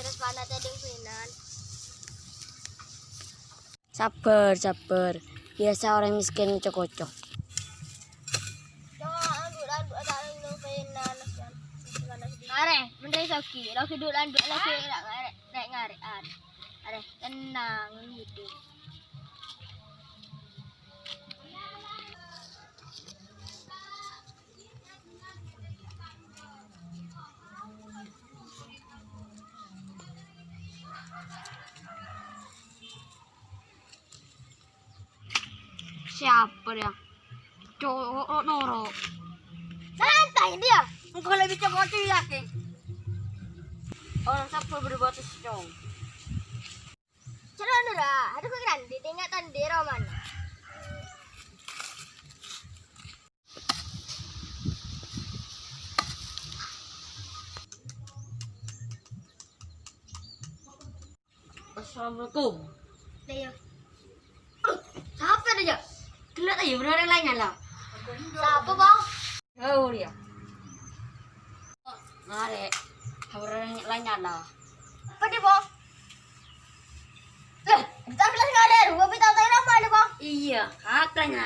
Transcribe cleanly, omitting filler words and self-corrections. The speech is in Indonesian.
terus panah tadi pinan. Sabar, sabar. Biasa orang miskin cocok-cocok. Are, menteri soki, lo hidup landuk lo sih nek ngarean. Are, tenang gitu. Siapa dia? Cowok Noro. Santai dia. Engkau lebih cowok ya, Keng. Orang siapa berbuat secong? Cerah nura, aduh keren, ditingatan di roman. Assalamualaikum. Dia. Siapa dia? Kelihatan aja benar yang lainnya lah. Siapa bang? Oh dia. Ngarek. Orang yang lainnya lah. Apa dia bang? Kita bilang nggak ada, gua minta tanya apa dia bang? Iya, kakaknya.